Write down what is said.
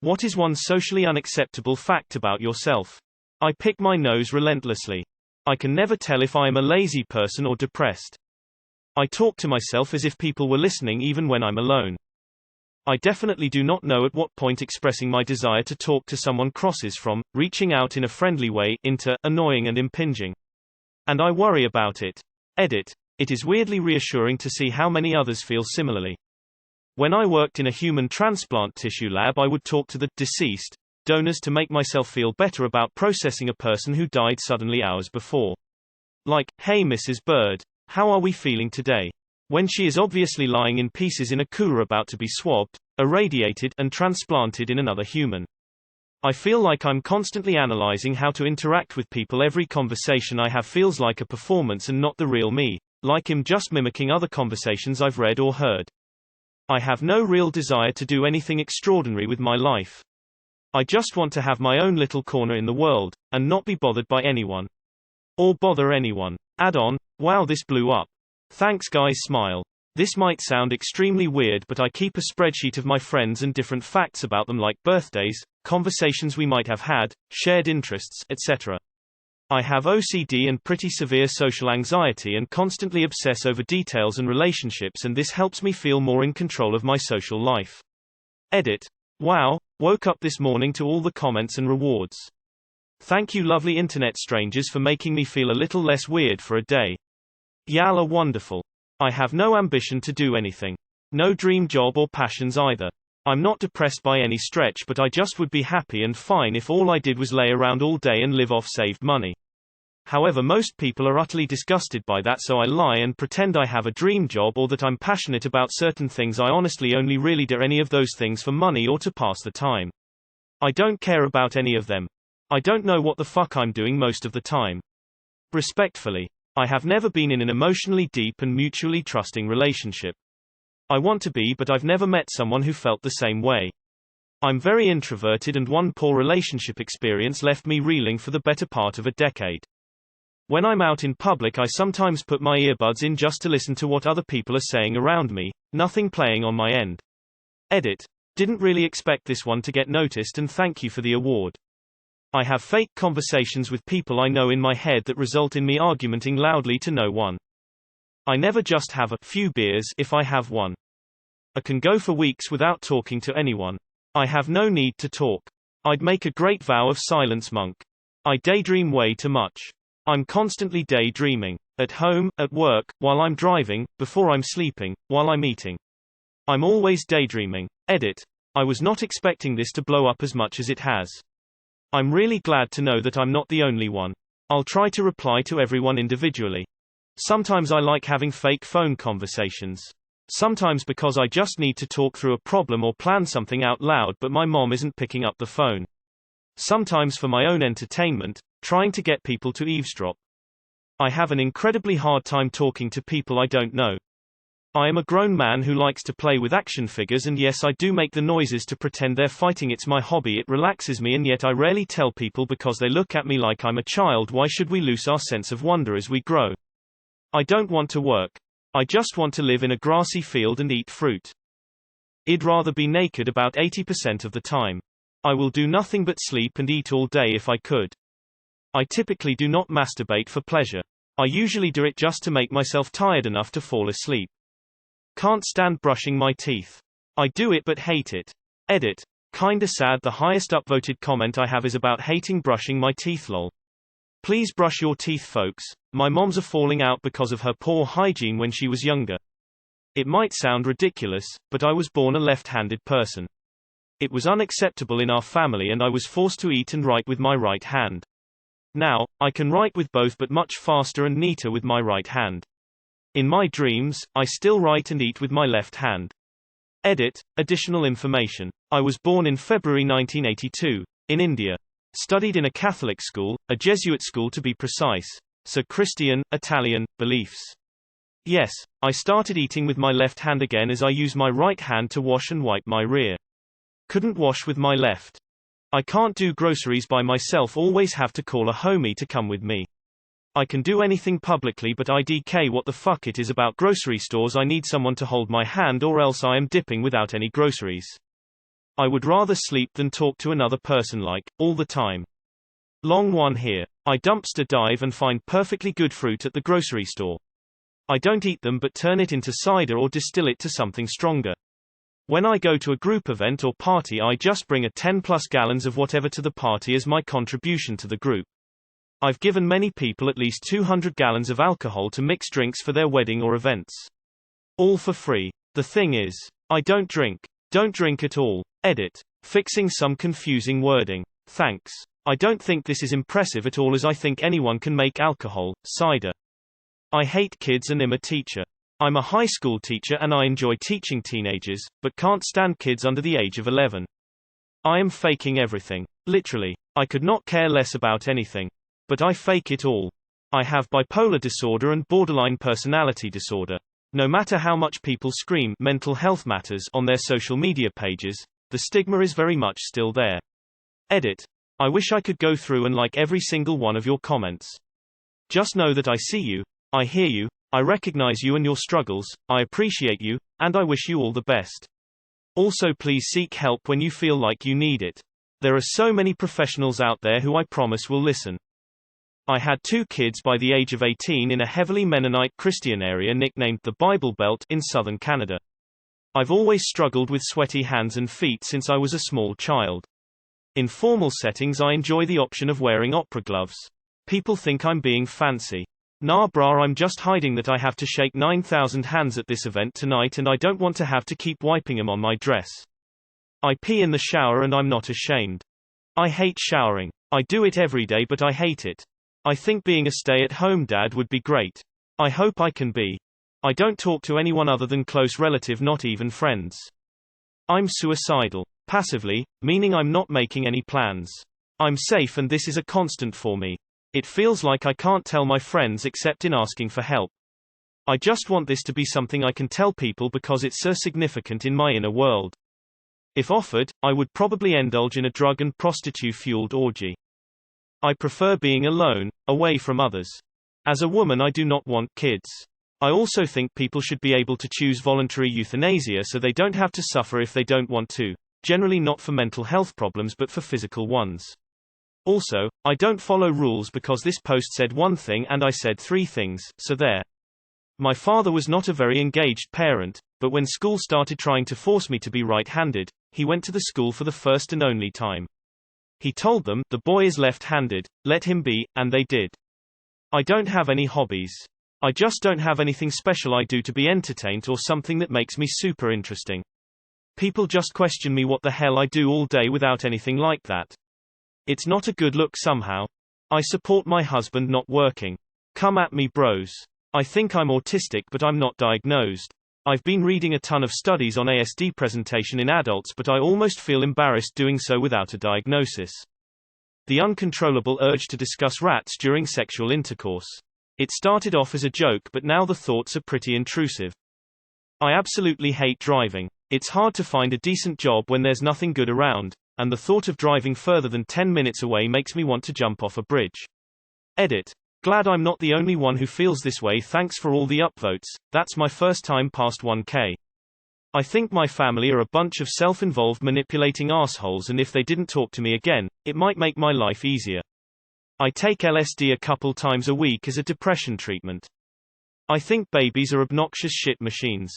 What is one socially unacceptable fact about yourself? I pick my nose relentlessly. I can never tell if I am a lazy person or depressed. I talk to myself as if people were listening even when I'm alone. I definitely do not know at what point expressing my desire to talk to someone crosses from reaching out in a friendly way into annoying and impinging. And I worry about it. Edit. It is weirdly reassuring to see how many others feel similarly. When I worked in a human transplant tissue lab, I would talk to the deceased donors to make myself feel better about processing a person who died suddenly hours before. Like, hey Mrs. Bird, how are we feeling today? When she is obviously lying in pieces in a cooler about to be swabbed, irradiated, and transplanted in another human. I feel like I'm constantly analyzing how to interact with people. Every conversation I have feels like a performance and not the real me, like him just mimicking other conversations I've read or heard. I have no real desire to do anything extraordinary with my life. I just want to have my own little corner in the world, and not be bothered by anyone. Or bother anyone. Add on, wow, this blew up. Thanks guys, smile. This might sound extremely weird, but I keep a spreadsheet of my friends and different facts about them, like birthdays, conversations we might have had, shared interests, etc. I have OCD and pretty severe social anxiety and constantly obsess over details and relationships, and this helps me feel more in control of my social life. Edit. Wow, woke up this morning to all the comments and rewards. Thank you lovely internet strangers for making me feel a little less weird for a day. Y'all are wonderful. I have no ambition to do anything. No dream job or passions either. I'm not depressed by any stretch, but I just would be happy and fine if all I did was lay around all day and live off saved money. However, most people are utterly disgusted by that, so I lie and pretend I have a dream job or that I'm passionate about certain things. I honestly only really do any of those things for money or to pass the time. I don't care about any of them. I don't know what the fuck I'm doing most of the time. Respectfully. I have never been in an emotionally deep and mutually trusting relationship. I want to be, but I've never met someone who felt the same way. I'm very introverted, and one poor relationship experience left me reeling for the better part of a decade. When I'm out in public, I sometimes put my earbuds in just to listen to what other people are saying around me, nothing playing on my end. Edit. Didn't really expect this one to get noticed, and thank you for the award. I have fake conversations with people I know in my head that result in me argumenting loudly to no one. I never just have a few beers if I have one. I can go for weeks without talking to anyone. I have no need to talk. I'd make a great vow of silence monk. I daydream way too much. I'm constantly daydreaming. At home, at work, while I'm driving, before I'm sleeping, while I'm eating. I'm always daydreaming. Edit. I was not expecting this to blow up as much as it has. I'm really glad to know that I'm not the only one. I'll try to reply to everyone individually. Sometimes I like having fake phone conversations. Sometimes because I just need to talk through a problem or plan something out loud, but my mom isn't picking up the phone. Sometimes for my own entertainment, trying to get people to eavesdrop. I have an incredibly hard time talking to people I don't know. I am a grown man who likes to play with action figures, and yes, I do make the noises to pretend they're fighting. It's my hobby, it relaxes me, and yet I rarely tell people because they look at me like I'm a child. Why should we lose our sense of wonder as we grow? I don't want to work. I just want to live in a grassy field and eat fruit. I'd rather be naked about 80% of the time. I will do nothing but sleep and eat all day if I could. I typically do not masturbate for pleasure. I usually do it just to make myself tired enough to fall asleep. Can't stand brushing my teeth. I do it but hate it. Edit. Kinda sad. The highest upvoted comment I have is about hating brushing my teeth. Lol. Please brush your teeth, folks. My mom's are falling out because of her poor hygiene when she was younger. It might sound ridiculous, but I was born a left-handed person. It was unacceptable in our family, and I was forced to eat and write with my right hand. Now, I can write with both, but much faster and neater with my right hand. In my dreams, I still write and eat with my left hand. Edit. Additional information. I was born in February 1982, in India. Studied in a Catholic school, a Jesuit school to be precise. So Christian, Italian, beliefs. Yes, I started eating with my left hand again as I use my right hand to wash and wipe my rear. Couldn't wash with my left. I can't do groceries by myself, always have to call a homie to come with me. I can do anything publicly, but IDK what the fuck it is about grocery stores. I need someone to hold my hand or else I am dipping without any groceries. I would rather sleep than talk to another person like, all the time. Long one here. I dumpster dive and find perfectly good fruit at the grocery store. I don't eat them but turn it into cider or distill it to something stronger. When I go to a group event or party, I just bring a 10+ gallons of whatever to the party as my contribution to the group. I've given many people at least 200 gallons of alcohol to mix drinks for their wedding or events. All for free. The thing is, I don't drink. Don't drink at all. Edit. Fixing some confusing wording. Thanks. I don't think this is impressive at all, as I think anyone can make alcohol, cider. I hate kids and am a teacher. I'm a high school teacher and I enjoy teaching teenagers, but can't stand kids under the age of 11. I am faking everything. Literally. I could not care less about anything. But I fake it all. I have bipolar disorder and borderline personality disorder. No matter how much people scream mental health matters on their social media pages, the stigma is very much still there. Edit. I wish I could go through and like every single one of your comments. Just know that I see you, I hear you, I recognize you and your struggles, I appreciate you, and I wish you all the best. Also, please seek help when you feel like you need it. There are so many professionals out there who I promise will listen. I had 2 kids by the age of 18 in a heavily Mennonite Christian area nicknamed the Bible Belt in southern Canada. I've always struggled with sweaty hands and feet since I was a small child. In formal settings, I enjoy the option of wearing opera gloves. People think I'm being fancy. Nah brah, I'm just hiding that I have to shake 9,000 hands at this event tonight and I don't want to have to keep wiping them on my dress. I pee in the shower and I'm not ashamed. I hate showering. I do it every day but I hate it. I think being a stay-at-home dad would be great. I hope I can be. I don't talk to anyone other than close relative, not even friends. I'm suicidal. Passively, meaning I'm not making any plans. I'm safe and this is a constant for me. It feels like I can't tell my friends except in asking for help. I just want this to be something I can tell people because it's so significant in my inner world. If offered, I would probably indulge in a drug and prostitute-fueled orgy. I prefer being alone, away from others. As a woman, I do not want kids. I also think people should be able to choose voluntary euthanasia so they don't have to suffer if they don't want to. Generally not for mental health problems but for physical ones. Also, I don't follow rules because this post said one thing and I said 3 things, so there. My father was not a very engaged parent, but when school started trying to force me to be right-handed, he went to the school for the first and only time. He told them, the boy is left-handed, let him be, and they did. I don't have any hobbies. I just don't have anything special I do to be entertained or something that makes me super interesting. People just question me what the hell I do all day without anything like that. It's not a good look somehow. I support my husband not working. Come at me bros. I think I'm autistic but I'm not diagnosed. I've been reading a ton of studies on ASD presentation in adults but I almost feel embarrassed doing so without a diagnosis. The uncontrollable urge to discuss rats during sexual intercourse. It started off as a joke but now the thoughts are pretty intrusive. I absolutely hate driving. It's hard to find a decent job when there's nothing good around, and the thought of driving further than 10 minutes away makes me want to jump off a bridge. Edit. Glad I'm not the only one who feels this way. Thanks for all the upvotes, that's my first time past 1K. I think my family are a bunch of self-involved manipulating assholes and if they didn't talk to me again, it might make my life easier. I take LSD a couple times a week as a depression treatment. I think babies are obnoxious shit machines.